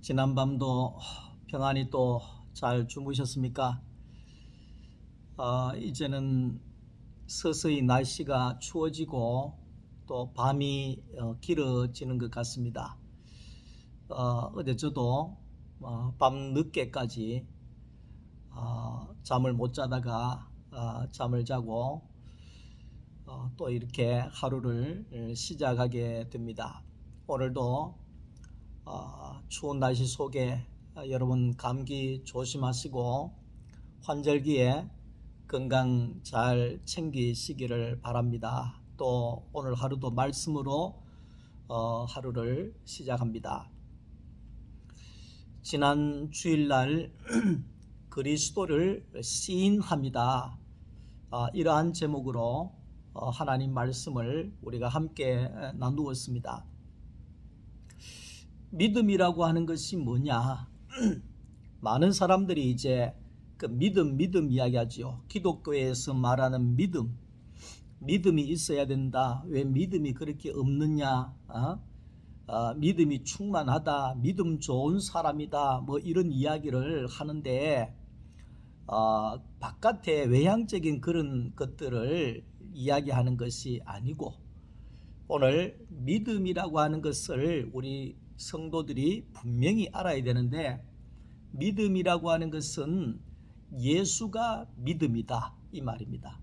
지난밤도 평안히 또 잘 주무셨습니까? 이제는 서서히 날씨가 추워지고 또 밤이 길어지는 것 같습니다. 어제 저도 밤 늦게까지 잠을 못 자다가 잠을 자고 또 이렇게 하루를 시작하게 됩니다. 오늘도 추운 날씨 속에 여러분 감기 조심하시고 환절기에 건강 잘 챙기시기를 바랍니다. 또 오늘 하루도 말씀으로 하루를 시작합니다. 지난 주일날 그리스도를 시인합니다. 이러한 제목으로 하나님 말씀을 우리가 함께 나누었습니다. 믿음이라고 하는 것이 뭐냐? 많은 사람들이 이제 그 믿음 이야기하지요. 기독교에서 말하는 믿음이 있어야 된다. 왜 믿음이 그렇게 없느냐? 믿음이 충만하다. 믿음 좋은 사람이다. 뭐 이런 이야기를 하는데 바깥에 외향적인 그런 것들을 이야기하는 것이 아니고 오늘 믿음이라고 하는 것을 우리 성도들이 분명히 알아야 되는데 믿음이라고 하는 것은 예수가 믿음이다 이 말입니다.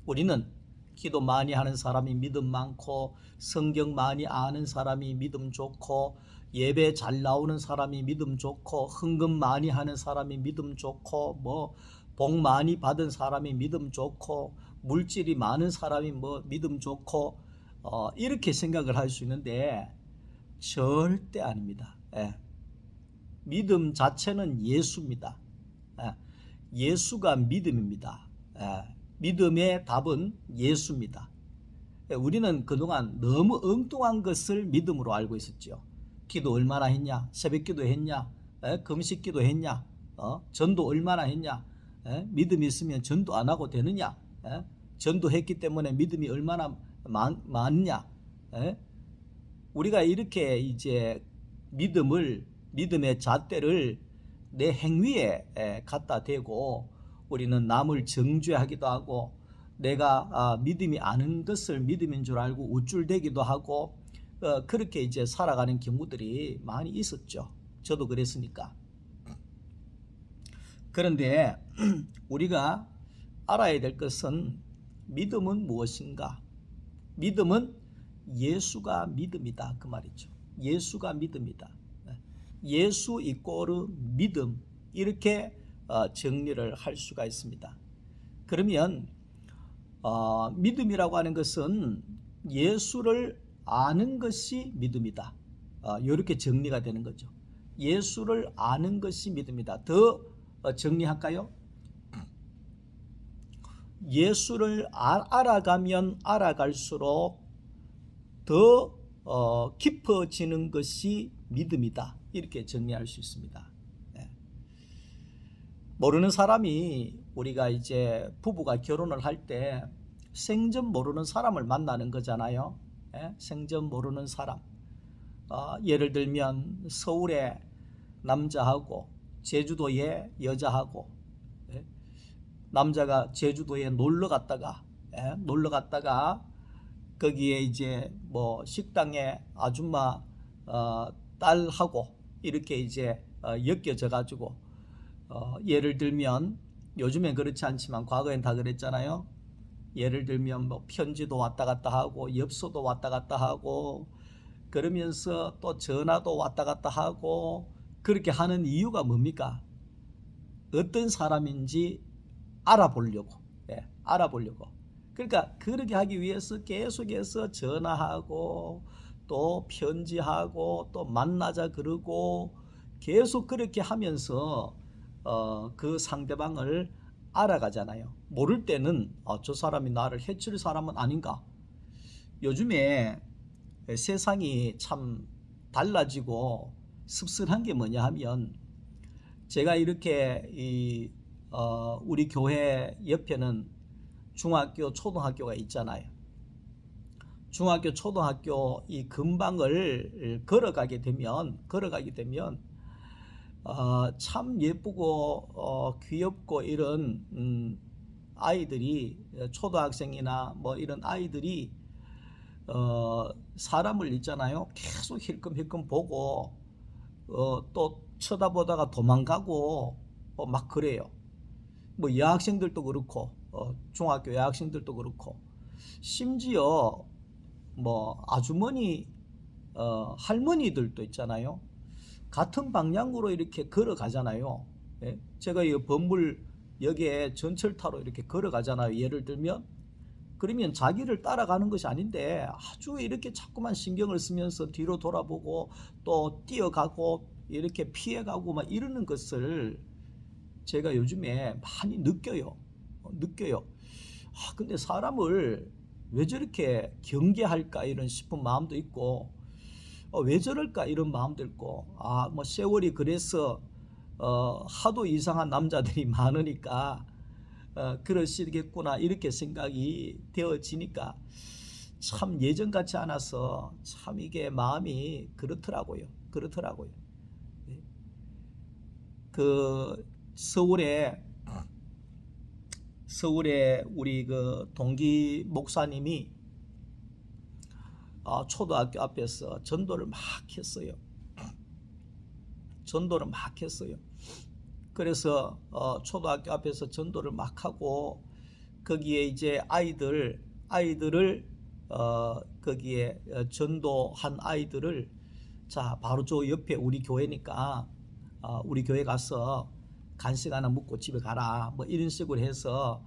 우리는 기도 많이 하는 사람이 믿음 많고 성경 많이 아는 사람이 믿음 좋고 예배 잘 나오는 사람이 믿음 좋고 헌금 많이 하는 사람이 믿음 좋고 뭐 복 많이 받은 사람이 믿음 좋고 물질이 많은 사람이 뭐 믿음 좋고 이렇게 생각을 할 수 있는데 절대 아닙니다. 믿음 자체는 예수입니다. 예수가 믿음입니다. 믿음의 답은 예수입니다. 우리는 그동안 너무 엉뚱한 것을 믿음으로 알고 있었죠. 기도 얼마나 했냐? 새벽기도 했냐? 금식기도 했냐? 전도 얼마나 했냐? 믿음이 있으면 전도 안 하고 되느냐? 전도했기 때문에 믿음이 얼마나 많냐? 우리가 이렇게 이제 믿음의 잣대를 내 행위에 갖다 대고 우리는 남을 정죄하기도 하고 내가 믿음이 아는 것을 믿음인 줄 알고 우쭐대기도 하고 그렇게 이제 살아가는 경우들이 많이 있었죠. 저도 그랬으니까. 그런데 우리가 알아야 될 것은 믿음은 무엇인가? 믿음은 예수가 믿음이다 그 말이죠. 예수가 믿음이다. 예수 이꼬르 믿음 이렇게 정리를 할 수가 있습니다. 그러면 믿음이라고 하는 것은 예수를 아는 것이 믿음이다. 이렇게 정리가 되는 거죠. 예수를 아는 것이 믿음이다. 더 정리할까요? 예수를 알아가면 알아갈수록 더 깊어지는 것이 믿음이다. 이렇게 정리할 수 있습니다. 모르는 사람이 우리가 이제 부부가 결혼을 할 때 생전 모르는 사람을 만나는 거잖아요. 생전 모르는 사람. 예를 들면 서울에 남자하고 제주도에 여자하고 남자가 제주도에 놀러 갔다가 거기에 이제 뭐 식당에 아줌마 딸하고 이렇게 이제 엮여져 가지고 예를 들면 요즘엔 그렇지 않지만 과거엔 다 그랬잖아요. 예를 들면 뭐 편지도 왔다 갔다 하고 엽서도 왔다 갔다 하고 그러면서 또 전화도 왔다 갔다 하고 그렇게 하는 이유가 뭡니까? 어떤 사람인지 알아보려고. 그러니까 그렇게 하기 위해서 계속해서 전화하고 또 편지하고 또 만나자 그러고 계속 그렇게 하면서 그 상대방을 알아가잖아요. 모를 때는 저 사람이 나를 해칠 사람은 아닌가. 요즘에 세상이 참 달라지고 씁쓸한 게 뭐냐 하면 제가 이렇게 우리 교회 옆에는 중학교, 초등학교가 있잖아요. 중학교, 초등학교 이 근방을 걸어가게 되면 참 예쁘고 귀엽고 이런 아이들이 초등학생이나 뭐 이런 아이들이 사람을 있잖아요. 계속 힐끔힐끔 보고 또 쳐다보다가 도망가고 막 그래요. 뭐 여학생들도 그렇고 중학교 여학생들도 그렇고 심지어 뭐 아주머니 할머니들도 있잖아요. 같은 방향으로 이렇게 걸어가잖아요. 예? 제가 이 건물역에 전철타로 이렇게 걸어가잖아요. 예를 들면 그러면 자기를 따라가는 것이 아닌데 아주 이렇게 자꾸만 신경을 쓰면서 뒤로 돌아보고 또 뛰어가고 이렇게 피해가고 막 이러는 것을 제가 요즘에 많이 느껴요. 근데 사람을 왜 저렇게 경계할까 이런 싶은 마음도 있고 왜 저럴까 이런 마음도 있고 뭐 세월이 그래서 하도 이상한 남자들이 많으니까 그러시겠구나 이렇게 생각이 되어지니까 참 예전 같지 않아서 참 이게 마음이 그렇더라고요. 네. 그 서울에 우리 그 동기 목사님이 초등학교 앞에서 전도를 막 했어요. 그래서 초등학교 앞에서 전도를 막 하고 거기에 이제 아이들을 거기에 전도한 아이들을 자 바로 저 옆에 우리 교회니까 우리 교회 가서 간식 하나 먹고 집에 가라 뭐 이런 식으로 해서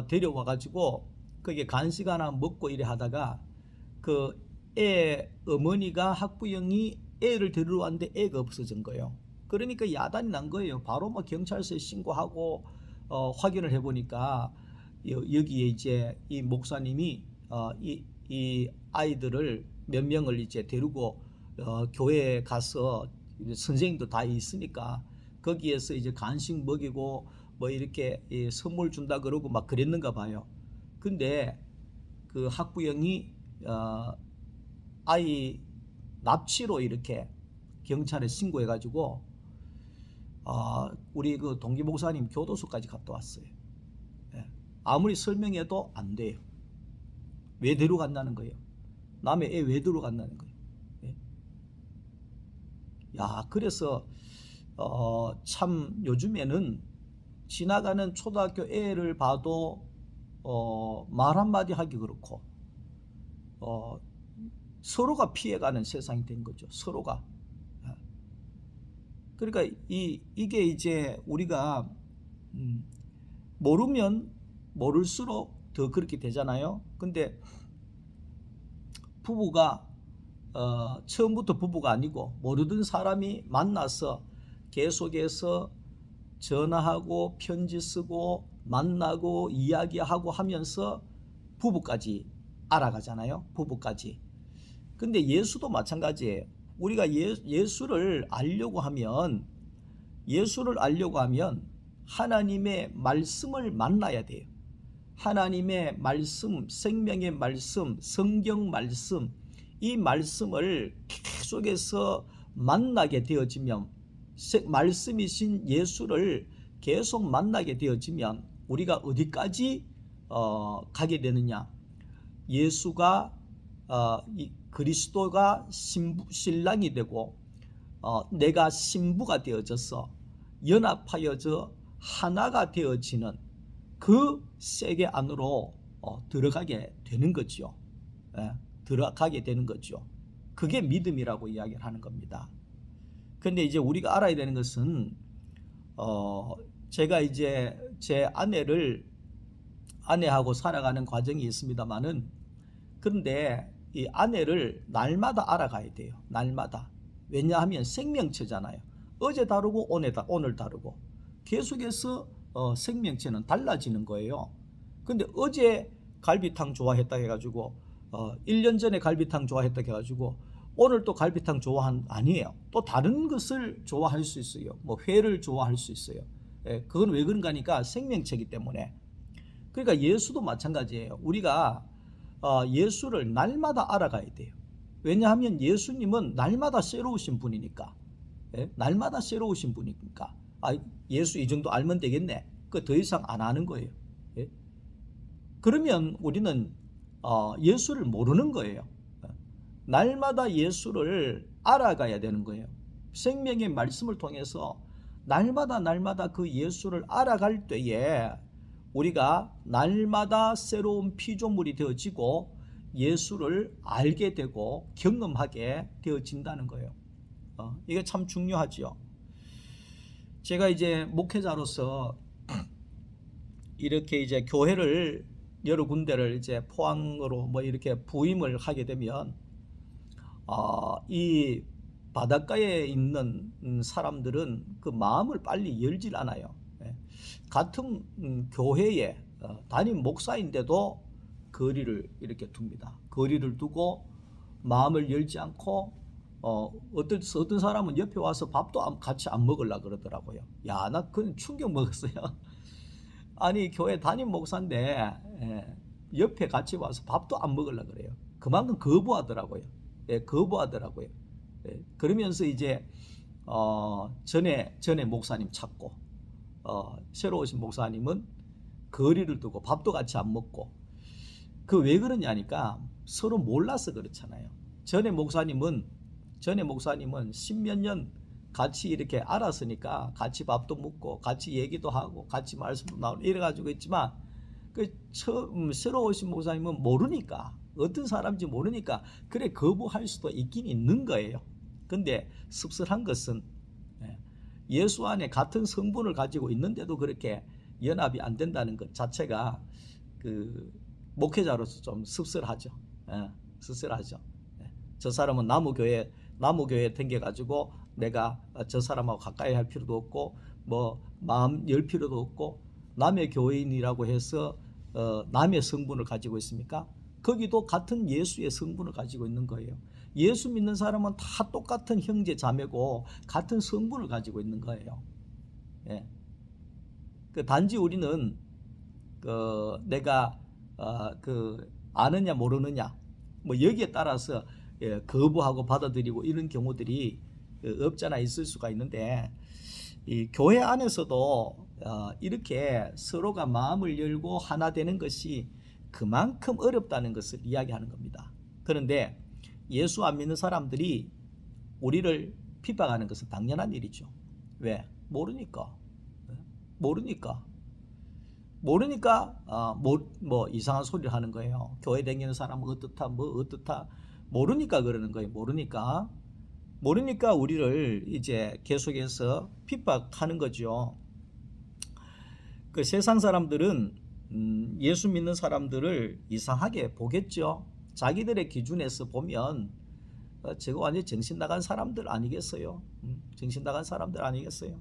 데려와 가지고 거기에 간식 하나 먹고 이래 하다가 그 애 어머니가 학부형이 애를 데리러 왔는데 애가 없어진 거예요. 그러니까 야단이 난 거예요. 바로 뭐 경찰서에 신고하고 확인을 해보니까 여기에 이제 이 목사님이 이 아이들을 몇 명을 이제 데리고 교회에 가서 선생님도 다 있으니까 거기에서 이제 간식 먹이고 뭐 이렇게 선물 준다 그러고 막 그랬는가 봐요. 근데 그 학부형이 아이 납치로 이렇게 경찰에 신고해가지고 우리 그 동기 목사님 교도소까지 갔다 왔어요. 예. 아무리 설명해도 안 돼요. 왜 데려간다는 거예요? 남의 애 왜 데려간다는 거예요? 예. 그래서 참 요즘에는 지나가는 초등학교 애를 봐도 말 한마디 하기 그렇고 서로가 피해가는 세상이 된 거죠. 서로가. 그러니까 이게 이제 우리가 모르면 모를수록 더 그렇게 되잖아요. 근데 부부가 처음부터 부부가 아니고 모르던 사람이 만나서 계속해서 전화하고 편지 쓰고 만나고 이야기하고 하면서 부부까지 알아가잖아요. 부부까지. 근데 예수도 마찬가지예요. 우리가 예수를 알려고 하면 하나님의 말씀을 만나야 돼요. 하나님의 말씀, 생명의 말씀, 성경 말씀, 이 말씀을 계속해서 만나게 되어지면 말씀이신 예수를 계속 만나게 되어지면 우리가 어디까지 가게 되느냐? 예수가 그리스도가 신랑이 되고 내가 신부가 되어져서 연합하여져 하나가 되어지는 그 세계 안으로 들어가게 되는 거죠. 들어가게 되는 거죠. 그게 믿음이라고 이야기를 하는 겁니다. 근데 이제 우리가 알아야 되는 것은 제가 이제 제 아내하고 살아가는 과정이 있습니다만은 그런데 이 아내를 날마다 알아가야 돼요. 날마다. 왜냐하면 생명체잖아요. 어제 다르고 오늘 다르고 계속해서 생명체는 달라지는 거예요. 근데 어제 갈비탕 좋아했다 해가지고 1년 전에 갈비탕 좋아했다 해가지고 오늘 또 갈비탕 아니에요. 또 다른 것을 좋아할 수 있어요. 뭐 회를 좋아할 수 있어요. 그건 왜 그런가 하니까 생명체이기 때문에. 그러니까 예수도 마찬가지예요. 우리가 예수를 날마다 알아가야 돼요. 왜냐하면 예수님은 날마다 새로우신 분이니까. 예? 날마다 새로우신 분이니까 예수 이 정도 알면 되겠네. 그 더 이상 안 하는 거예요. 예? 그러면 우리는 예수를 모르는 거예요. 날마다 예수를 알아가야 되는 거예요. 생명의 말씀을 통해서 날마다 그 예수를 알아갈 때에 우리가 날마다 새로운 피조물이 되어지고 예수를 알게 되고 경험하게 되어진다는 거예요. 이게 참 중요하죠. 제가 이제 목회자로서 이렇게 이제 교회를 여러 군데를 이제 포항으로 뭐 이렇게 부임을 하게 되면 이 바닷가에 있는 사람들은 그 마음을 빨리 열질 않아요. 같은 교회에 담임 목사인데도 거리를 이렇게 둡니다. 거리를 두고 마음을 열지 않고 어떤 사람은 옆에 와서 밥도 같이 안 먹으려고 그러더라고요. 야, 나 그건 충격 먹었어요. 아니 교회 담임 목사인데 옆에 같이 와서 밥도 안 먹으려고 그래요. 그만큼 거부하더라고요. 거부하더라고요. 그러면서 이제 전에 목사님 찾고 새로 오신 목사님은 거리를 두고 밥도 같이 안 먹고 그 왜 그러냐니까 서로 몰라서 그렇잖아요. 전에 목사님은 십몇 년 같이 이렇게 알았으니까 같이 밥도 먹고 같이 얘기도 하고 같이 말씀도 나오고 이래가지고 있지만 새로 오신 목사님은 모르니까 어떤 사람인지 모르니까 그래 거부할 수도 있긴 있는 거예요. 근데 씁쓸한 것은 예수 안에 같은 성분을 가지고 있는데도 그렇게 연합이 안 된다는 것 자체가 그 목회자로서 좀 씁쓸하죠. 씁쓸하죠. 저 사람은 나무교회 댕겨가지고 내가 저 사람하고 가까이 할 필요도 없고 뭐 마음 열 필요도 없고 남의 교인이라고 해서 남의 성분을 가지고 있습니까? 거기도 같은 예수의 성분을 가지고 있는 거예요. 예수 믿는 사람은 다 똑같은 형제 자매고 같은 성분을 가지고 있는 거예요. 예. 단지 우리는 내가 아느냐 모르느냐 뭐 여기에 따라서 거부하고 받아들이고 이런 경우들이 없잖아 있을 수가 있는데 이 교회 안에서도 이렇게 서로가 마음을 열고 하나 되는 것이 그만큼 어렵다는 것을 이야기하는 겁니다. 그런데 예수 안 믿는 사람들이 우리를 핍박하는 것은 당연한 일이죠. 왜? 모르니까 뭐 이상한 소리를 하는 거예요. 교회 다니는 사람은 어떻다 모르니까 그러는 거예요. 모르니까 우리를 이제 계속해서 핍박하는 거죠. 그 세상 사람들은 예수 믿는 사람들을 이상하게 보겠죠. 자기들의 기준에서 보면 저거 완전 정신 나간 사람들 아니겠어요? 정신 나간 사람들 아니겠어요?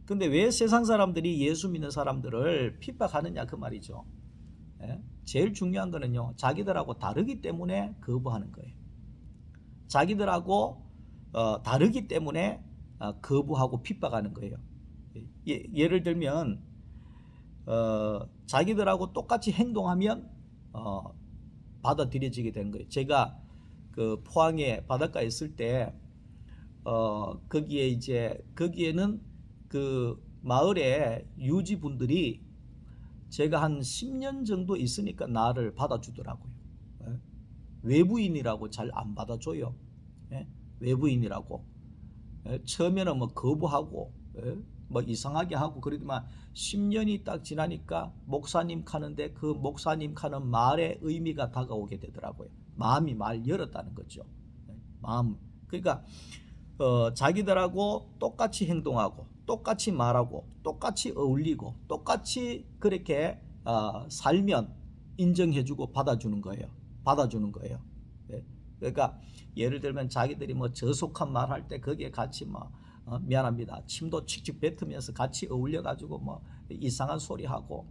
근데 왜 세상 사람들이 예수 믿는 사람들을 핍박하느냐 그 말이죠. 제일 중요한 거는요, 자기들하고 다르기 때문에 거부하는 거예요. 자기들하고 다르기 때문에 거부하고 핍박하는 거예요. 예를 들면 자기들하고 똑같이 행동하면 받아들여지게 되는 거예요. 제가 그 포항에 바닷가에 있을 때 거기에는 그 마을에 유지분들이 제가 한 10년 정도 있으니까 나를 받아주더라고요. 외부인이라고 잘 안 받아줘요. 외부인이라고. 처음에는 뭐 거부하고 뭐 이상하게 하고 그러더만 10년이 딱 지나니까 목사님 가는데 그 목사님 가는 말의 의미가 다가오게 되더라고요. 마음이 말 열었다는 거죠. 마음. 그러니까 자기들하고 똑같이 행동하고 똑같이 말하고 똑같이 어울리고 똑같이 그렇게 살면 인정해주고 받아주는 거예요. 그러니까 예를 들면 자기들이 뭐 저속한 말 할 때 거기에 같이 뭐 미안합니다. 침도 칙칙 뱉으면서 같이 어울려가지고 뭐 이상한 소리 하고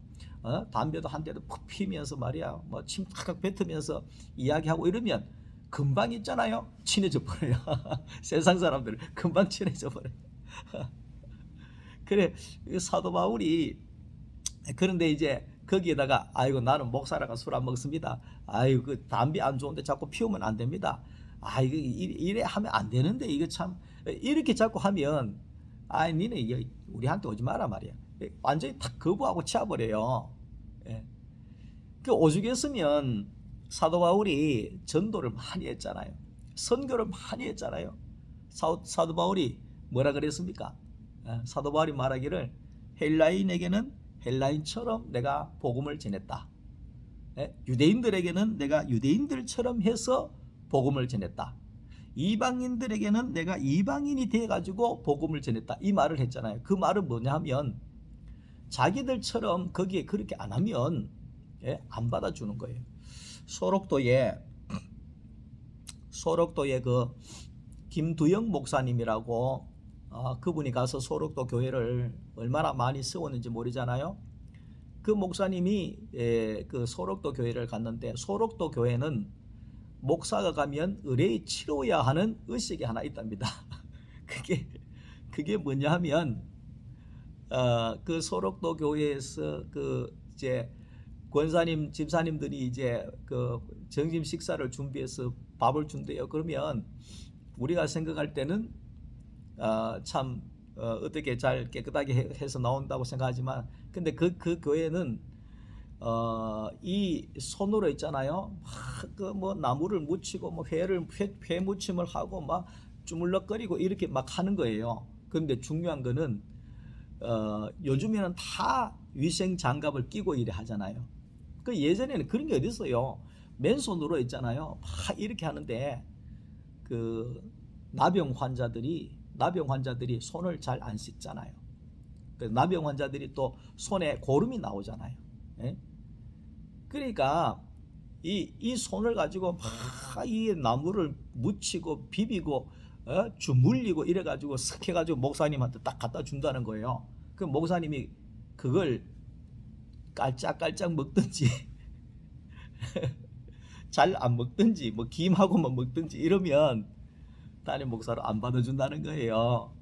담배도 한 대도 푹 피면서 말이야 뭐 침 탁탁 뱉으면서 이야기하고 이러면 금방 있잖아요. 친해져 버려요. 세상 사람들 금방 친해져 버려요. 그래 사도 바울이 그런데 이제 거기에다가 아이고 나는 목사라가 술 안 먹습니다. 아이고 그 담배 안 좋은데 자꾸 피우면 안 됩니다. 아이고 이래 하면 안 되는데 이거 참 이렇게 자꾸 하면 니네 우리한테 오지 마라 말이야. 완전히 탁 거부하고 치워버려요. 예. 그 오죽했으면 사도 바울이 전도를 많이 했잖아요. 선교를 많이 했잖아요. 사도 바울이 뭐라 그랬습니까? 사도 바울이 말하기를 헬라인에게는 헬라인처럼 내가 복음을 전했다. 유대인들에게는 내가 유대인들처럼 해서 복음을 전했다. 이방인들에게는 내가 이방인이 돼가지고 복음을 전했다. 이 말을 했잖아요. 그 말은 뭐냐 하면 자기들처럼 거기에 그렇게 안 하면 안 받아주는 거예요. 소록도에 그 김두영 목사님이라고 그분이 가서 소록도 교회를 얼마나 많이 세웠는지 모르잖아요. 그 목사님이 그 소록도 교회를 갔는데 소록도 교회는 목사가 가면 의뢰에 치러야 하는 의식이 하나 있답니다. 그게 뭐냐 하면 그 소록도 교회에서 그 이제 권사님 집사님들이 이제 그 점심 식사를 준비해서 밥을 준대요. 그러면 우리가 생각할 때는 참 어떻게 잘 깨끗하게 해서 나온다고 생각하지만 근데 그 교회는 이 손으로 있잖아요. 그 뭐 나무를 묻히고 뭐 회 무침을 하고 막 주물럭거리고 이렇게 막 하는 거예요. 그런데 중요한 거는 요즘에는 다 위생 장갑을 끼고 일을 하잖아요. 그 예전에는 그런 게 어디 있어요. 맨손으로 있잖아요. 막 이렇게 하는데 그 나병 환자들이 손을 잘 안 씻잖아요. 그 나병 환자들이 또 손에 고름이 나오잖아요. 예? 그러니까 이 손을 가지고 막 이 나무를 묻히고 비비고 주물리고 이래가지고 쓱 해가지고 목사님한테 딱 갖다 준다는 거예요. 그 목사님이 그걸 깔짝깔짝 먹든지 잘 안 먹든지 뭐 김하고만 먹든지 이러면 담임 목사를 안 받아준다는 거예요.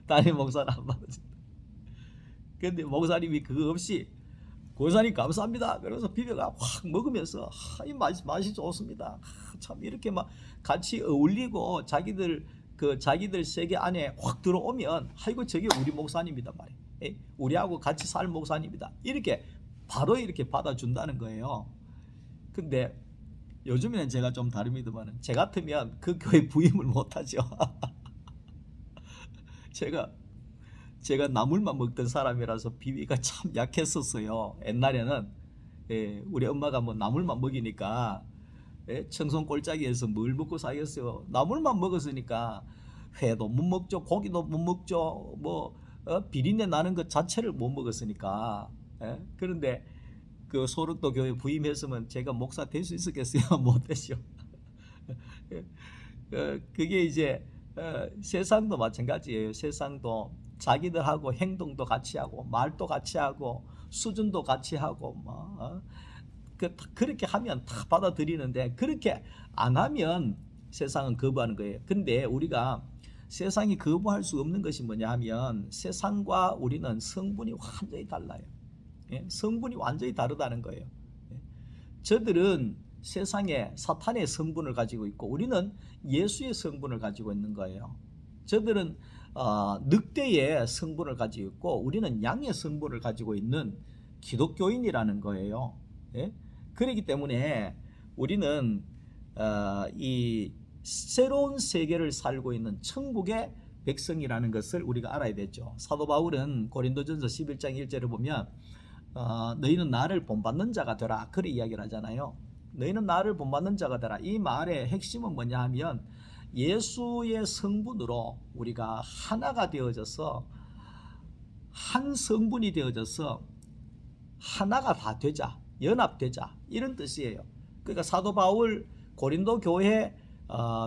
담임 목사를 안 받아준다. 근데 목사님이 그거 없이 권사님 감사합니다. 그래서 비벼가 확 먹으면서 이 맛이 좋습니다. 참 이렇게 막 같이 어울리고 자기들 세계 안에 확 들어오면 아이고 저게 우리 목사님이다 말이에요. 우리하고 같이 살 목사님이다. 이렇게 바로 이렇게 받아준다는 거예요. 근데 요즘에는 제가 좀 다릅니다만 제 같으면 그 교회 부임을 못하죠. 제가 나물만 먹던 사람이라서 비위가 참 약했었어요. 옛날에는 우리 엄마가 뭐 나물만 먹이니까 청송 골짜기에서 뭘 먹고 살겠어요. 나물만 먹었으니까 회도 못 먹죠, 고기도 못 먹죠, 뭐 비린내 나는 것 자체를 못 먹었으니까. 그런데 그 소록도 교회 부임했으면 제가 목사 될 수 있었겠어요? 못 되죠. 그게 이제 세상도 마찬가지예요. 세상도 자기들하고 행동도 같이 하고 말도 같이 하고 수준도 같이 하고 그렇게 하면 다 받아들이는데 그렇게 안 하면 세상은 거부하는 거예요. 근데 우리가 세상이 거부할 수 없는 것이 뭐냐 하면 세상과 우리는 성분이 완전히 달라요. 성분이 완전히 다르다는 거예요. 저들은 세상에 사탄의 성분을 가지고 있고 우리는 예수의 성분을 가지고 있는 거예요. 저들은 늑대의 성분을 가지고 있고 우리는 양의 성분을 가지고 있는 기독교인이라는 거예요. 그렇기 때문에 우리는 이 새로운 세계를 살고 있는 천국의 백성이라는 것을 우리가 알아야 되죠. 사도 바울은 고린도전서 11장 1절을 보면 너희는 나를 본받는 자가 되라 그렇게 이야기를 하잖아요. 너희는 나를 본받는 자가 되라. 이 말의 핵심은 뭐냐 하면 예수의 성분으로 우리가 하나가 되어져서 한 성분이 되어져서 하나가 다 되자, 연합되자 이런 뜻이에요. 그러니까 사도 바울 고린도 교회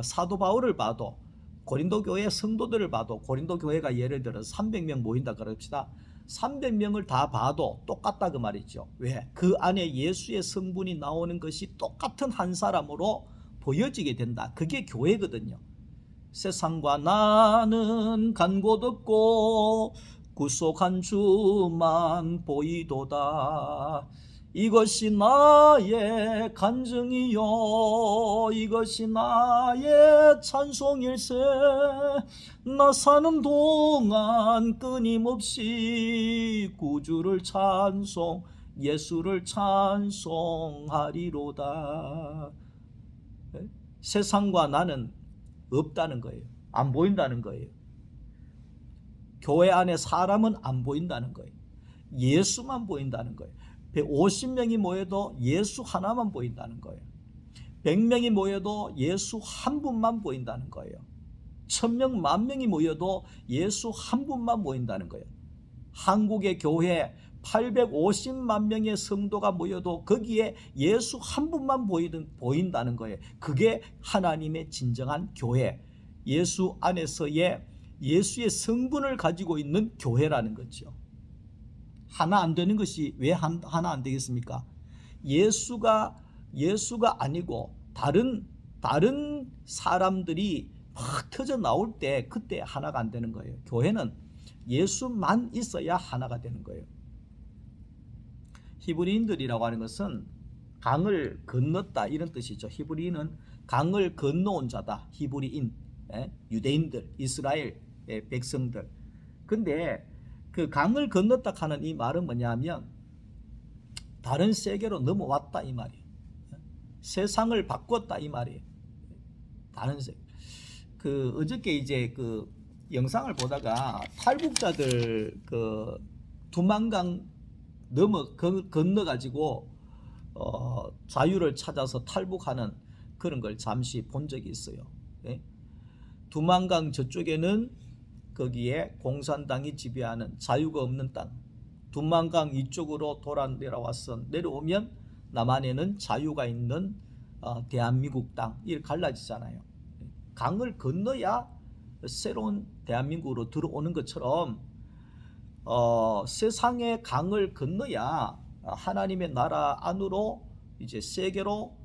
사도 바울을 봐도 고린도 교회 성도들을 봐도 고린도 교회가 예를 들어 300명 모인다 그럽시다. 300명을 다 봐도 똑같다 그 말이죠. 왜? 그 안에 예수의 성분이 나오는 것이 똑같은 한 사람으로 보여지게 된다. 그게 교회거든요. 세상과 나는 간 곳 없고 구속한 주만 보이도다. 이것이 나의 간증이요 이것이 나의 찬송일세. 나 사는 동안 끊임없이 구주를 찬송 예수를 찬송하리로다. 세상과 나는 없다는 거예요. 안 보인다는 거예요. 교회 안에 사람은 안 보인다는 거예요. 예수만 보인다는 거예요. 150명이 모여도 예수 하나만 보인다는 거예요. 100명이 모여도 예수 한 분만 보인다는 거예요. 1000명, 10,000명이 모여도 예수 한 분만 보인다는 거예요. 한국의 교회 850만 명의 성도가 모여도 거기에 예수 한 분만 보인다는 거예요. 그게 하나님의 진정한 교회, 예수 안에서의 예수의 성분을 가지고 있는 교회라는 거죠. 하나 안 되는 것이 왜 하나 안 되겠습니까? 예수가 아니고 다른 사람들이 막 터져 나올 때 그때 하나가 안 되는 거예요. 교회는 예수만 있어야 하나가 되는 거예요. 히브리인들이라고 하는 것은 강을 건넜다 이런 뜻이죠. 히브리인은 강을 건너온 자다. 히브리인, 유대인들, 이스라엘 백성들. 근데 그 강을 건넜다 하는 이 말은 뭐냐면 다른 세계로 넘어왔다 이 말이에요. 세상을 바꿨다 이 말이에요. 다른 세계. 그 어저께 이제 그 영상을 보다가 탈북자들 그 두만강 건너 가지고 자유를 찾아서 탈북하는 그런 걸 잠시 본 적이 있어요. 두만강 저쪽에는 거기에 공산당이 지배하는 자유가 없는 땅, 두만강 이쪽으로 돌아 내려와서 내려오면 남한에는 자유가 있는 대한민국 땅 이렇게 갈라지잖아요. 강을 건너야 새로운 대한민국으로 들어오는 것처럼 세상의 강을 건너야 하나님의 나라 안으로 이제 세계로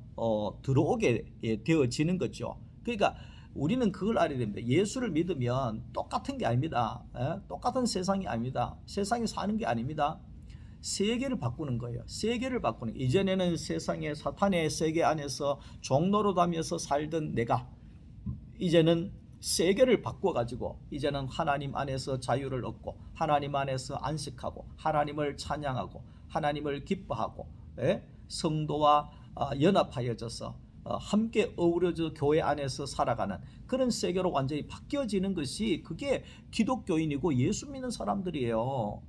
들어오게 되어지는 거죠. 그러니까 우리는 그걸 알아야 됩니다. 예수를 믿으면 똑같은 게 아닙니다. 똑같은 세상이 아닙니다. 세상에 사는 게 아닙니다. 세계를 바꾸는 거예요. 세계를 바꾸는 거예요. 이전에는 세상의 사탄의 세계 안에서 종로로 다면서 살던 내가 이제는 세계를 바꿔가지고 이제는 하나님 안에서 자유를 얻고 하나님 안에서 안식하고 하나님을 찬양하고 하나님을 기뻐하고 성도와 연합하여져서 함께 어우러져 교회 안에서 살아가는 그런 세계로 완전히 바뀌어지는 것이 그게 기독교인이고 예수 믿는 사람들이에요.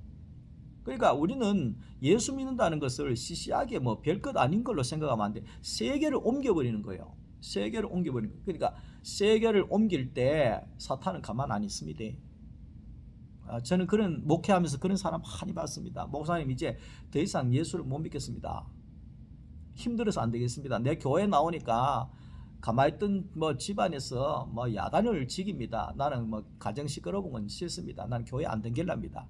그러니까 우리는 예수 믿는다는 것을 시시하게 뭐 별것 아닌 걸로 생각하면 안 돼. 세계를 옮겨버리는 거예요. 세계를 옮겨버리는 거예요. 그러니까 세계를 옮길 때 사탄은 가만 안 있습니다. 저는 그런 목회하면서 그런 사람 많이 봤습니다. 목사님 이제 더 이상 예수를 못 믿겠습니다. 힘들어서 안 되겠습니다. 내 교회 나오니까 가만히 있던 뭐 집안에서 뭐 야단을 지깁니다. 나는 뭐 가정 시끄러운 건 싫습니다. 나는 교회 안 댕길랍니다.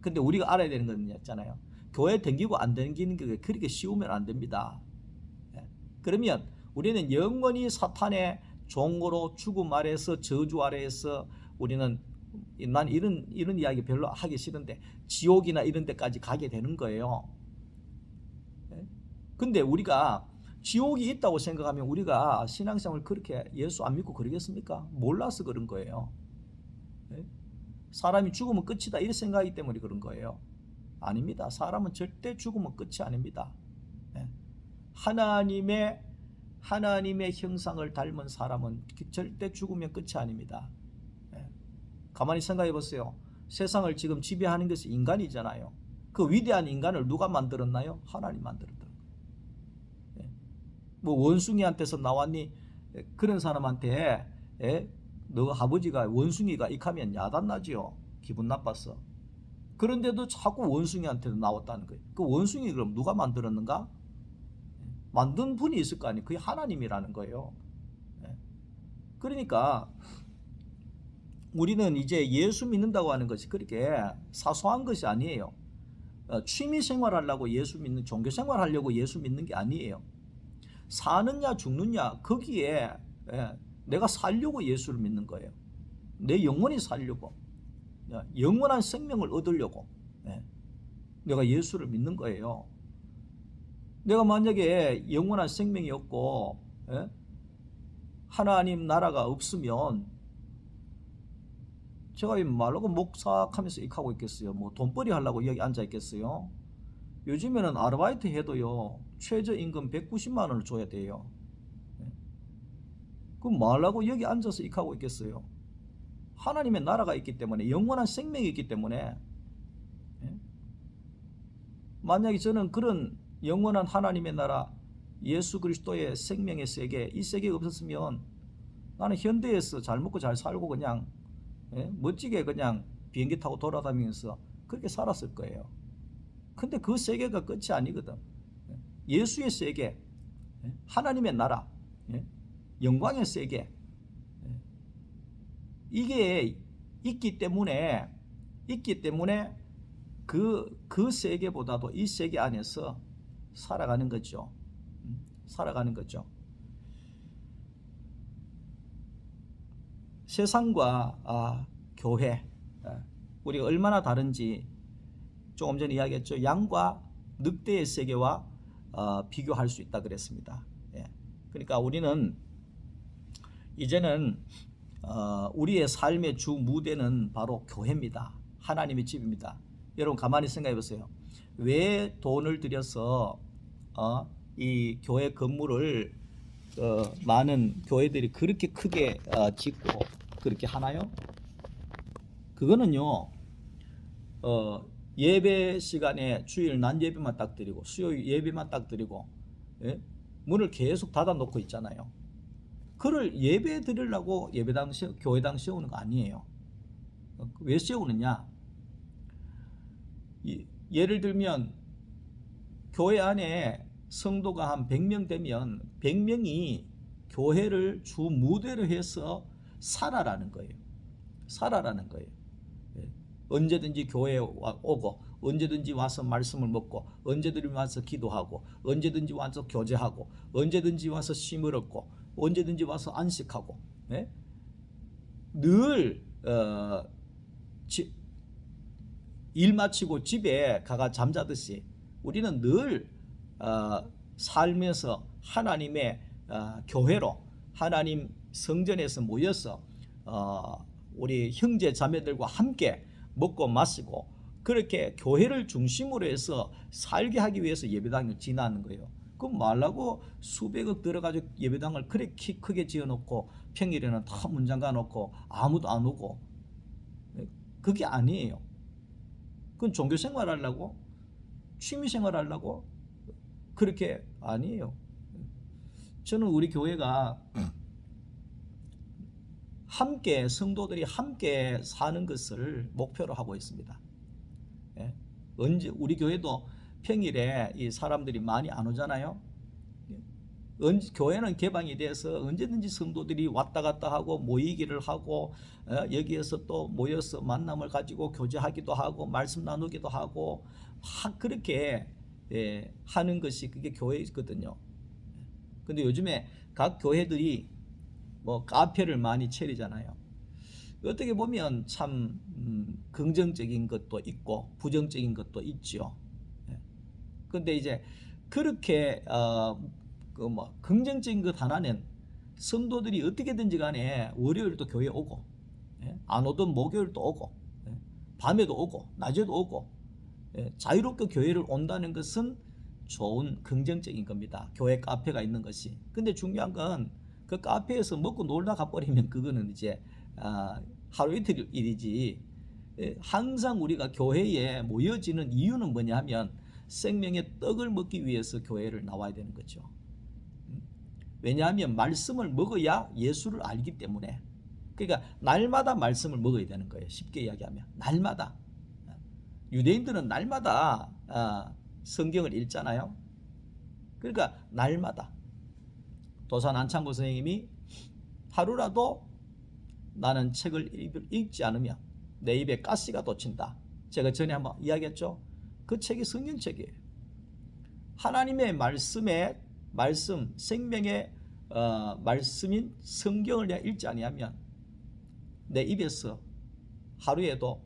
근데 우리가 알아야 되는 건 있잖아요. 교회 댕기고 안 댕기는 게 그렇게 쉬우면 안 됩니다. 그러면 우리는 영원히 사탄의 종으로 죽음 아래에서 저주 아래에서 우리는 난 이런 이야기 별로 하기 싫은데 지옥이나 이런 데까지 가게 되는 거예요. 근데 우리가 지옥이 있다고 생각하면 우리가 신앙생활을 그렇게 예수 안 믿고 그러겠습니까? 몰라서 그런 거예요. 사람이 죽으면 끝이다 이런 생각이기 때문에 그런 거예요. 아닙니다. 사람은 절대 죽으면 끝이 아닙니다. 하나님의 형상을 닮은 사람은 절대 죽으면 끝이 아닙니다. 가만히 생각해 보세요. 세상을 지금 지배하는 것이 인간이잖아요. 그 위대한 인간을 누가 만들었나요? 하나님 만들었다. 뭐 원숭이한테서 나왔니? 그런 사람한테 너 아버지가 원숭이가 익하면 야단나지요. 기분 나빠서. 그런데도 자꾸 원숭이한테도 나왔다는 거예요. 그 원숭이 그럼 누가 만들었는가? 만든 분이 있을 거 아니에요. 그게 하나님이라는 거예요. 그러니까 우리는 이제 예수 믿는다고 하는 것이 그렇게 사소한 것이 아니에요. 취미 생활하려고 예수 믿는, 종교 생활하려고 예수 믿는 게 아니에요. 사느냐 죽느냐 거기에 내가 살려고 예수를 믿는 거예요. 내 영혼이 살려고, 영원한 생명을 얻으려고 내가 예수를 믿는 거예요. 내가 만약에 영원한 생명이 없고 예? 하나님 나라가 없으면 제가 말라고 목삭하면서 익하고 있겠어요? 뭐 돈벌이 하려고 여기 앉아 있겠어요? 요즘에는 아르바이트 해도요 최저임금 190만 원을 줘야 돼요. 그럼 말라고 여기 앉아서 익하고 있겠어요? 하나님의 나라가 있기 때문에, 영원한 생명이 있기 때문에. 만약에 저는 그런 영원한 하나님의 나라, 예수 그리스도의 생명의 세계, 이 세계가 없었으면 나는 현대에서 잘 먹고 잘 살고 그냥 멋지게 그냥 비행기 타고 돌아다니면서 그렇게 살았을 거예요. 근데 그 세계가 끝이 아니거든. 예수의 세계, 하나님의 나라, 영광의 세계, 이게 있기 때문에 그 세계보다도 이 세계 안에서 살아가는 거죠. 살아가는 거죠. 세상과 교회, 우리가 얼마나 다른지 조금 전에 이야기했죠. 양과 늑대의 세계와 비교할 수 있다 그랬습니다. 그러니까 우리는 이제는 우리의 삶의 주 무대는 바로 교회입니다. 하나님의 집입니다. 여러분 가만히 생각해 보세요. 왜 돈을 들여서 이 교회 건물을 많은 교회들이 그렇게 크게 짓고 그렇게 하나요? 그거는요 예배 시간에 주일 낮 예배만 딱 드리고 수요일 예배만 딱 드리고 문을 계속 닫아 놓고 있잖아요. 그를 예배 드리려고 예배당 교회당 세우는 거 아니에요. 왜 세우느냐? 예를 들면 교회 안에 성도가 한 100명 되면 100명이 교회를 주 무대로 해서 살아라는 거예요. 살아라는 거예요. 언제든지 교회에 오고 언제든지 와서 말씀을 먹고 언제든지 와서 기도하고 언제든지 와서 교제하고 언제든지 와서 쉼을 얻고 언제든지 와서 안식하고 늘 일 마치고 집에 가가 잠자듯이 우리는 늘 살면서 하나님의 교회로 하나님 성전에서 모여서 우리 형제 자매들과 함께 먹고 마시고 그렇게 교회를 중심으로 해서 살게 하기 위해서 예배당을 지나는 거예요. 그럼 말라고 수백억 들어가지고 예배당을 그렇게 크게 지어놓고 평일에는 다 문 잠가 놓고 아무도 안 오고 그게 아니에요. 그건 종교 생활하려고 취미 생활하려고 그렇게 아니에요. 저는 우리 교회가 함께 성도들이 함께 사는 것을 목표로 하고 있습니다. 언제 우리 교회도 평일에 이 사람들이 많이 안 오잖아요. 교회는 개방이 돼서 언제든지 성도들이 왔다 갔다 하고 모이기를 하고 여기에서 또 모여서 만남을 가지고 교제하기도 하고 말씀 나누기도 하고 막 그렇게 하는 것이 그게 교회거든요. 근데 요즘에 각 교회들이 뭐 카페를 많이 차리잖아요. 어떻게 보면 참 긍정적인 것도 있고 부정적인 것도 있죠. 근데 이제 그렇게 긍정적인 것 하나는 성도들이 어떻게든지 간에 월요일도 교회 오고 안 오던 목요일도 오고 밤에도 오고 낮에도 오고 자유롭게 교회를 온다는 것은 좋은 긍정적인 겁니다. 교회 카페가 있는 것이. 근데 중요한 건 그 카페에서 먹고 놀다 가버리면 그거는 이제 하루 이틀 일이지. 항상 우리가 교회에 모여지는 이유는 뭐냐 하면 생명의 떡을 먹기 위해서 교회를 나와야 되는 거죠. 왜냐하면 말씀을 먹어야 예수를 알기 때문에. 그러니까 날마다 말씀을 먹어야 되는 거예요. 쉽게 이야기하면 날마다. 유대인들은 날마다 성경을 읽잖아요. 그러니까 날마다. 도산 안창구 선생님이 하루라도 나는 책을 읽지 않으면 내 입에 가시가 돋친다. 제가 전에 한번 이야기했죠. 그 책이 성경책이에요. 하나님의 말씀 생명의 말씀인 성경을 내가 읽지 아니하면 내 입에서 하루에도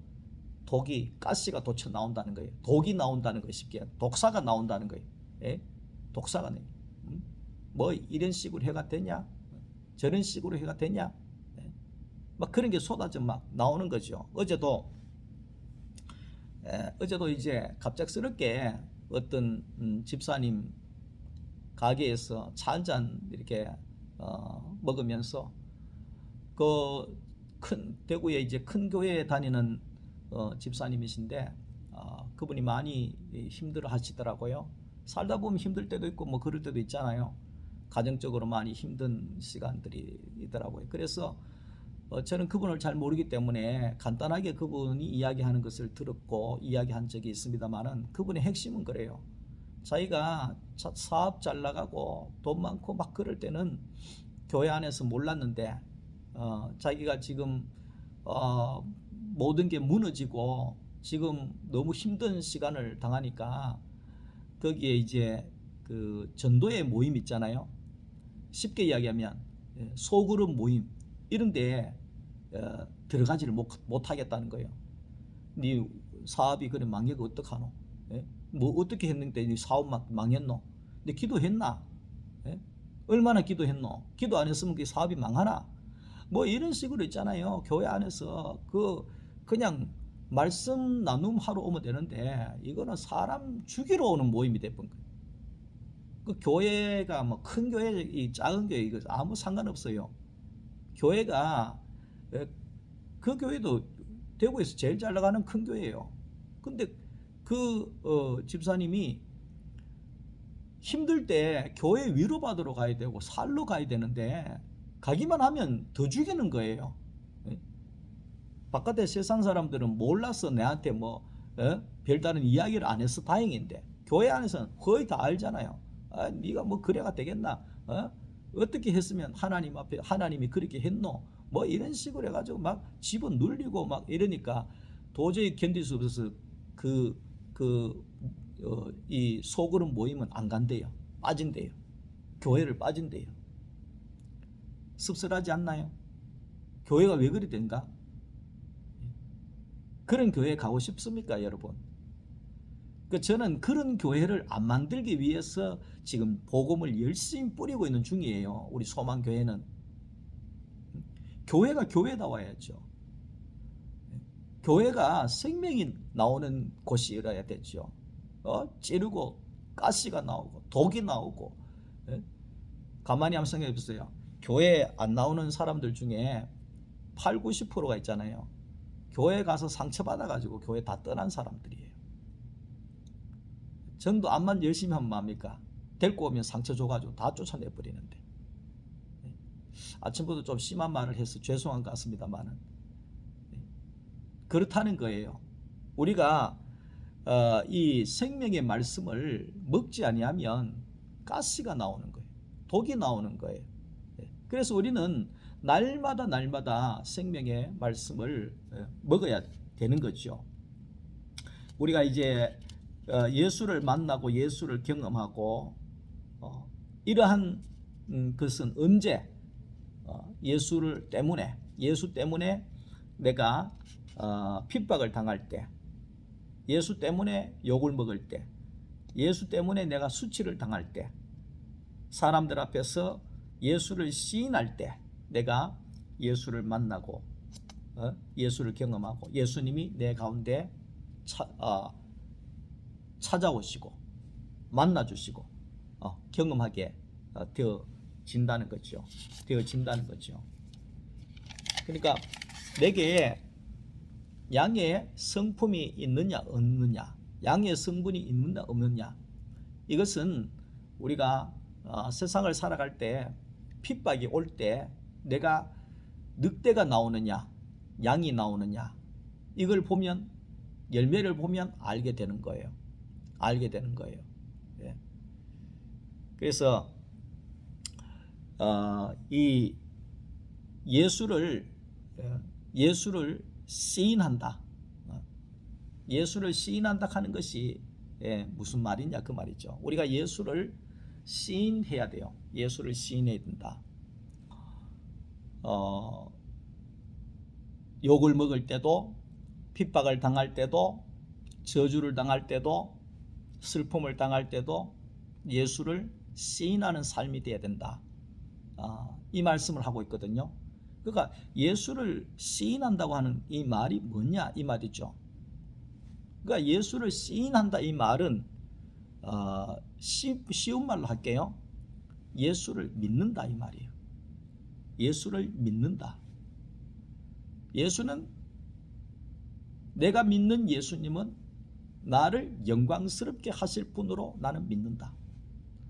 독이 가시가 돋쳐 나온다는 거예요. 독이 나온다는 거예요. 쉽게 독사가 나온다는 거예요. 독사가 내. 뭐 이런 식으로 해가 되냐? 저런 식으로 해가 되냐? 막 그런 게 쏟아져 막 나오는 거죠. 어제도 이제 갑작스럽게 어떤 집사님 가게에서 차 한 잔 이렇게 먹으면서 그 큰 대구에 이제 큰 교회에 다니는 집사님이신데 그분이 많이 힘들어 하시더라고요. 살다 보면 힘들 때도 있고 뭐 그럴 때도 있잖아요. 가정적으로 많이 힘든 시간들이 있더라고요. 그래서 저는 그분을 잘 모르기 때문에 간단하게 그분이 이야기하는 것을 들었고 이야기한 적이 있습니다만은 그분의 핵심은 그래요. 자기가 사업 잘 나가고 돈 많고 막 그럴 때는 교회 안에서 몰랐는데 자기가 지금 모든 게 무너지고 지금 너무 힘든 시간을 당하니까 거기에 이제 그 전도의 모임 있잖아요. 쉽게 이야기하면 소그룹 모임 이런데 들어가지를 못 하겠다는 거예요. 네 사업이 그래 망해가 어떡하노? 뭐 어떻게 했는데 네 사업 망했노? 네 기도했나? 얼마나 기도했노? 기도 안 했으면 그 사업이 망하나? 뭐 이런 식으로 있잖아요. 교회 안에서 그냥 말씀 나눔하러 오면 되는데 이거는 사람 죽이러 오는 모임이 돼본 거예요. 그 교회가 뭐 큰 교회, 이 작은 교회 이거 아무 상관없어요. 교회가 그 교회도 대구에서 제일 잘 나가는 큰 교회예요. 근데 집사님이 힘들 때 교회 위로받으러 가야 되고 살러 가야 되는데 가기만 하면 더 죽이는 거예요. 바깥에 세상 사람들은 몰라서 내한테 뭐 별다른 이야기를 안 해서 다행인데 교회 안에서는 거의 다 알잖아요. 네가 뭐 그래가 되겠나? 어떻게 했으면 하나님 앞에 하나님이 그렇게 했노? 뭐 이런 식으로 해가지고 막 집어 눌리고 막 이러니까 도저히 견딜 수 없어서 이 소그룹 모임은 안 간대요. 빠진대요. 교회를 빠진대요. 씁쓸하지 않나요? 교회가 왜 그리 된가? 그런 교회에 가고 싶습니까, 여러분? 저는 그런 교회를 안 만들기 위해서 지금 복음을 열심히 뿌리고 있는 중이에요. 우리 소망교회는. 교회가 교회다워야죠. 교회가 생명이 나오는 곳이어야 되죠. 찌르고 가시가 나오고 독이 나오고. 가만히 한번 생각해 보세요. 교회 안 나오는 사람들 중에 8, 90%가 있잖아요. 교회 가서 상처받아가지고 교회 다 떠난 사람들이에요. 전도 암만 열심히 하면 뭐합니까? 데리고 오면 상처 줘가지고 다 쫓아내버리는데. 아침부터 좀 심한 말을 해서 죄송한 것 같습니다만은 그렇다는 거예요. 우리가 이 생명의 말씀을 먹지 아니하면 가시가 나오는 거예요. 독이 나오는 거예요. 그래서 우리는 날마다 생명의 말씀을 먹어야 되는 거죠. 우리가 이제 예수를 만나고 예수를 경험하고 이러한 것은 언제 예수 때문에 내가 핍박을 당할 때, 예수 때문에 욕을 먹을 때, 예수 때문에 내가 수치를 당할 때, 사람들 앞에서 예수를 시인할 때 내가 예수를 만나고 예수를 경험하고 예수님이 내 가운데 찾아오시고 만나주시고 경험하게 되어진다는 거죠. 그러니까 내게 양의 성품이 있느냐 없느냐, 양의 성분이 있느냐 없느냐, 이것은 우리가 세상을 살아갈 때 핍박이 올 때 내가 늑대가 나오느냐 양이 나오느냐, 이걸 보면 열매를 보면 알게 되는 거예요. 예. 그래서 이 예수를 시인한다. 예수를 시인한다 하는 것이 무슨 말이냐 그 말이죠. 우리가 예수를 시인해야 돼요. 예수를 시인해야 된다. 욕을 먹을 때도, 핍박을 당할 때도, 저주를 당할 때도, 슬픔을 당할 때도 예수를 시인하는 삶이 돼야 된다. 이 말씀을 하고 있거든요. 그러니까 예수를 시인한다고 하는 이 말이 뭐냐 이 말이죠. 그러니까 예수를 시인한다 이 말은 쉬운 말로 할게요. 예수를 믿는다 이 말이에요. 예수를 믿는다. 예수는 내가 믿는 예수님은 나를 영광스럽게 하실 분으로 나는 믿는다.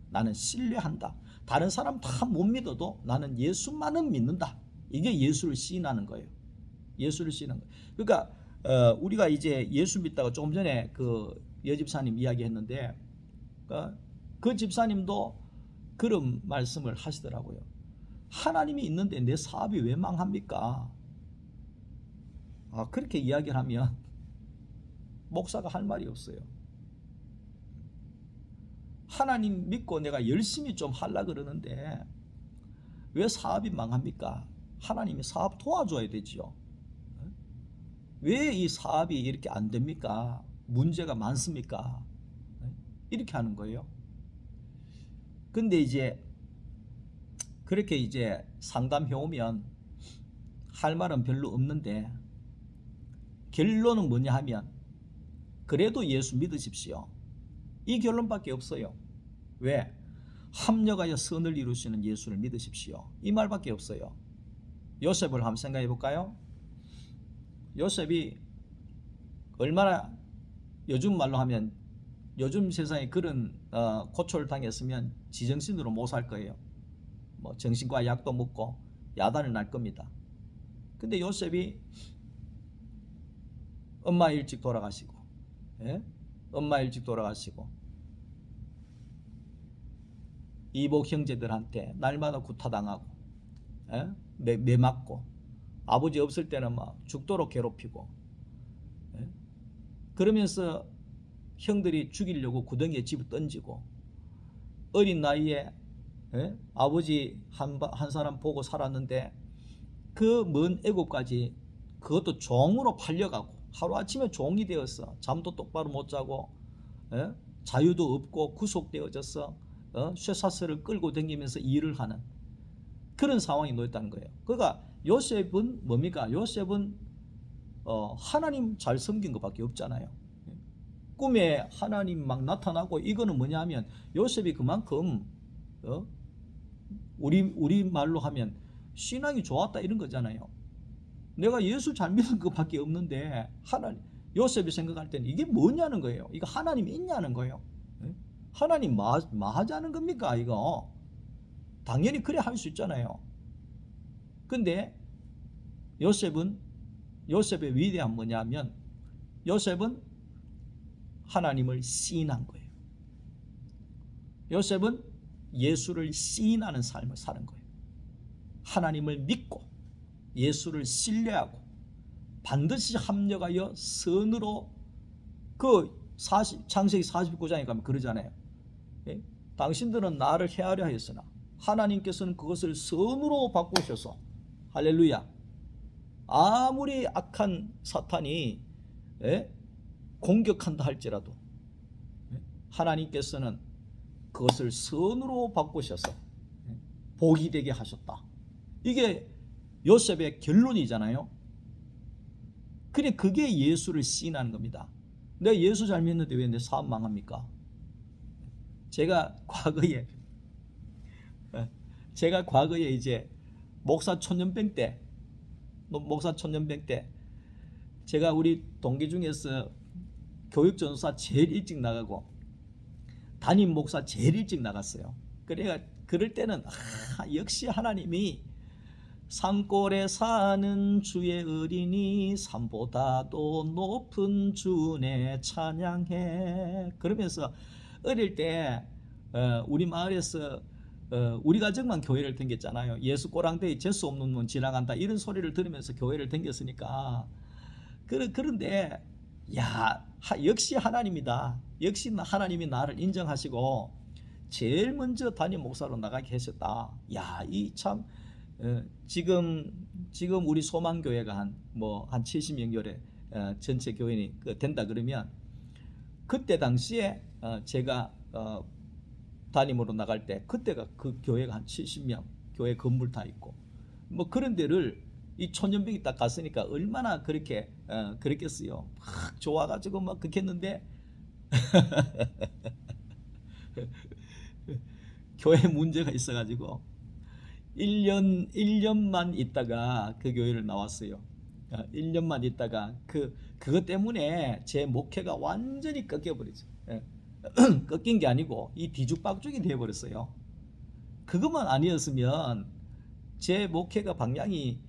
나는 신뢰한다. 다른 사람 다 못 믿어도 나는 예수만은 믿는다. 이게 예수를 시인하는 거예요. 예수를 시인하는 거예요. 그러니까 우리가 이제 예수 믿다가 조금 전에 그 여집사님 이야기했는데 그 집사님도 그런 말씀을 하시더라고요. 하나님이 있는데 내 사업이 왜 망합니까? 그렇게 이야기를 하면 목사가 할 말이 없어요. 하나님 믿고 내가 열심히 좀 하려고 그러는데 왜 사업이 망합니까? 하나님이 사업 도와줘야 되지요. 왜 이 사업이 이렇게 안 됩니까? 문제가 많습니까? 이렇게 하는 거예요. 근데 이제 그렇게 이제 상담해 오면 할 말은 별로 없는데 결론은 뭐냐 하면 그래도 예수 믿으십시오. 이 결론밖에 없어요. 왜? 합력하여 선을 이루시는 예수를 믿으십시오. 이 말밖에 없어요. 요셉을 한번 생각해 볼까요? 요셉이 얼마나 요즘 말로 하면 요즘 세상에 그런 고초를 당했으면 지정신으로 못 살 거예요. 뭐 정신과 약도 먹고 야단을 날 겁니다. 근데 요셉이 엄마 일찍 돌아가시고, 엄마 일찍 돌아가시고 이복 형제들한테 날마다 구타당하고, 매 맞고, 아버지 없을 때는 막 죽도록 괴롭히고, 그러면서 형들이 죽이려고 구덩이에 집을 던지고, 어린 나이에 아버지 한 사람 보고 살았는데 그 먼 애국까지 그것도 종으로 팔려가고 하루아침에 종이 되었어. 잠도 똑바로 못 자고 자유도 없고 구속되어져서 쇠사슬을 끌고 다니면서 일을 하는 그런 상황이 놓였다는 거예요. 그러니까 요셉은 뭡니까? 요셉은 하나님 잘 섬긴 것밖에 없잖아요. 꿈에 하나님 막 나타나고 이거는 뭐냐면 요셉이 그만큼 우리 말로 하면 신앙이 좋았다 이런 거잖아요. 내가 예수 잘 믿는 것밖에 없는데 하나님 요셉이 생각할 때는 이게 뭐냐는 거예요. 이거 하나님이 있냐는 거예요. 하나님 마하자는 겁니까 이거? 당연히 그래 할 수 있잖아요. 근데 요셉의 위대한 뭐냐면 요셉은 하나님을 시인한 거예요. 요셉은 예수를 시인하는 삶을 사는 거예요. 하나님을 믿고 예수를 신뢰하고 반드시 합력하여 선으로 창세기 49장에 가면 그러잖아요. 당신들은 나를 헤아려 하였으나 하나님께서는 그것을 선으로 바꾸셔서 할렐루야. 아무리 악한 사탄이 공격한다 할지라도 하나님께서는 그것을 선으로 바꾸셔서 복이 되게 하셨다. 이게 요셉의 결론이잖아요. 그래 그게 예수를 시인하는 겁니다. 내가 예수 잘 믿는데 왜 내 사업 망합니까? 제가 과거에 이제 목사 천년병 때 제가 우리 동기 중에서 교육 전도사 제일 일찍 나가고 담임 목사 제일 일찍 나갔어요. 그럴 때는 역시 하나님이 산골에 사는 주의 어린이 산보다도 높은 주내 찬양해. 그러면서 어릴 때 우리 마을에서 우리 가정만 교회를 댕겼잖아요. 예수 꼬랑대에 재수 없는 놈 지나간다 이런 소리를 들으면서 교회를 댕겼으니까 그런데 역시 하나님이다. 역시 하나님이 나를 인정하시고 제일 먼저 담임 목사로 나가게 하셨다. 이 참 지금 우리 소망교회가 한 70명 교회 전체 교인이 된다 그러면 그때 당시에 제가 담임으로 나갈 때 그때가 그 교회가 한 70명, 교회 건물 다 있고 뭐 그런 데를 이 초년병이 딱 갔으니까 얼마나 그렇게 그랬겠어요. 막 좋아가지고 막 그렇게 했는데 교회 문제가 있어가지고 1년만 있다가 그 교회를 나왔어요. 1년만 있다가 그것 때문에 제 목회가 완전히 꺾여버리죠. 꺾인 게 아니고 이 뒤죽박죽이 되어버렸어요. 그것만 아니었으면 제 목회가 방향이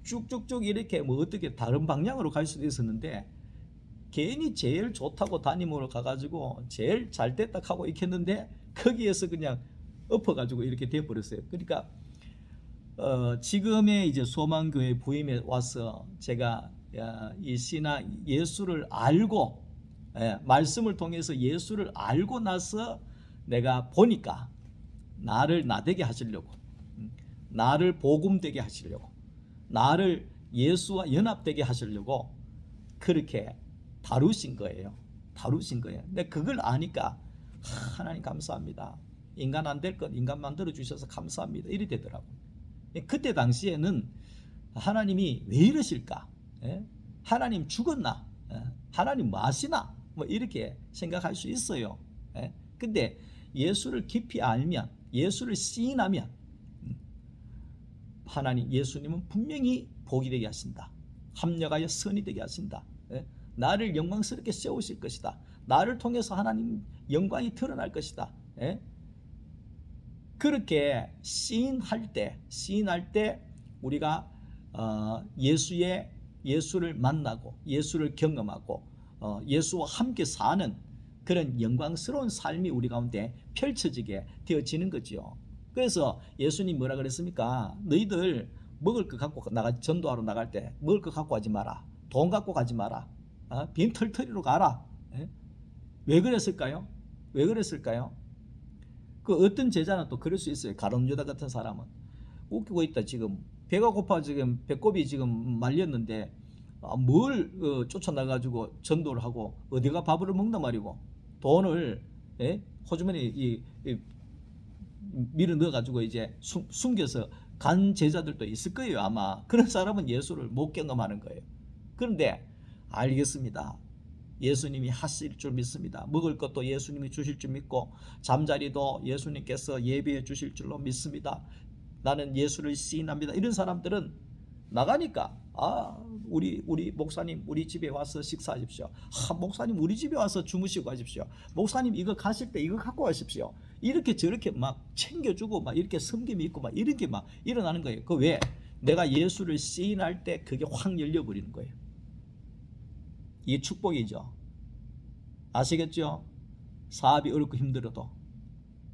쭉쭉쭉 이렇게 뭐 어떻게 다른 방향으로 갈 수도 있었는데 괜히 제일 좋다고 담임으로 가가지고 제일 잘 됐다 하고 이렇게 했는데 거기에서 그냥 엎어가지고 이렇게 되어버렸어요. 그러니까 지금의 이제 소망교회 부임에 와서 제가 이 신앙 예수를 알고 말씀을 통해서 예수를 알고 나서 내가 보니까 나를 나되게 하시려고, 나를 복음되게 하시려고, 나를 예수와 연합되게 하시려고 그렇게 다루신 거예요. 다루신 거예요. 근데 그걸 아니까 하나님 감사합니다. 인간 안 될 것 인간 만들어 주셔서 감사합니다. 이래 되더라고요. 그때 당시에는 하나님이 왜 이러실까? 하나님 죽었나? 하나님 뭐 하시나? 뭐 이렇게 생각할 수 있어요. 근데 예수를 깊이 알면, 예수를 시인하면 하나님 예수님은 분명히 복이 되게 하신다. 합력하여 선이 되게 하신다. 나를 영광스럽게 세우실 것이다. 나를 통해서 하나님 영광이 드러날 것이다. 그렇게 시인할 때 우리가 예수를 만나고 예수를 경험하고 예수와 함께 사는 그런 영광스러운 삶이 우리 가운데 펼쳐지게 되어지는 거죠. 그래서 예수님 뭐라 그랬습니까? 너희들 먹을 거 갖고 전도하러 나갈 때 먹을 거 갖고 가지 마라. 돈 갖고 가지 마라. 빈털터리로 가라. 왜 그랬을까요? 왜 그랬을까요? 그 어떤 제자는 또 그럴 수 있어요. 가룟 유다 같은 사람은 웃기고 있다. 지금 배가 고파 지금 배꼽이 지금 말렸는데 뭘 쫓아나가지고 전도를 하고 어디가 밥을 먹나 말이고 돈을 호주머니에 밀어 넣어가지고 이제 숨겨서 간 제자들도 있을 거예요. 아마 그런 사람은 예수를 못 경험하는 거예요. 그런데 알겠습니다. 예수님이 하실 줄 믿습니다. 먹을 것도 예수님이 주실 줄 믿고 잠자리도 예수님께서 예비해 주실 줄로 믿습니다. 나는 예수를 시인합니다. 이런 사람들은 나가니까 우리 목사님 우리 집에 와서 식사하십시오. 목사님 우리 집에 와서 주무시고 가십시오. 목사님 이거 가실 때 이거 갖고 가십시오. 이렇게 저렇게 막 챙겨주고 막 이렇게 섬김이 있고 막 이런 게 막 일어나는 거예요. 그 왜? 내가 예수를 시인할 때 그게 확 열려버리는 거예요. 이 축복이죠. 아시겠죠? 사업이 어렵고 힘들어도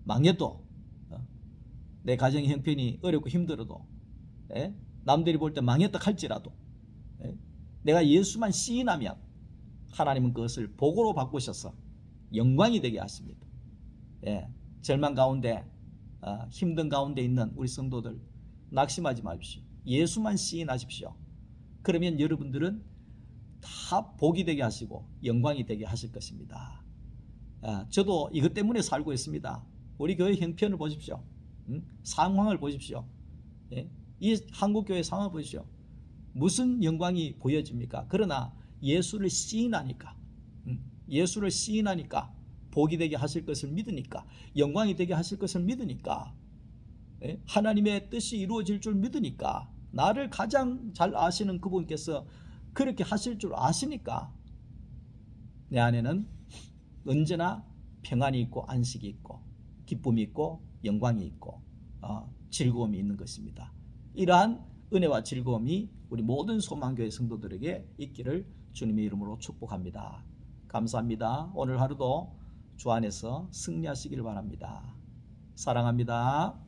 망해도 내 가정의 형편이 어렵고 힘들어도 남들이 볼 때 망했다 할지라도 내가 예수만 시인하면 하나님은 그것을 복으로 바꾸셔서 영광이 되게 하십니다. 절망 가운데 힘든 가운데 있는 우리 성도들 낙심하지 마십시오. 예수만 시인하십시오. 그러면 여러분들은 다 복이 되게 하시고 영광이 되게 하실 것입니다. 저도 이것 때문에 살고 있습니다. 우리 교회 형편을 보십시오. 상황을 보십시오. 이 한국교회 상황을 보십시오. 무슨 영광이 보여집니까? 그러나 예수를 시인하니까 예수를 시인하니까 복이 되게 하실 것을 믿으니까 영광이 되게 하실 것을 믿으니까 하나님의 뜻이 이루어질 줄 믿으니까 나를 가장 잘 아시는 그분께서 그렇게 하실 줄 아시니까 내 안에는 언제나 평안이 있고 안식이 있고 기쁨이 있고 영광이 있고 즐거움이 있는 것입니다. 이러한 은혜와 즐거움이 우리 모든 소망교회 성도들에게 있기를 주님의 이름으로 축복합니다. 감사합니다. 오늘 하루도 주 안에서 승리하시길 바랍니다. 사랑합니다.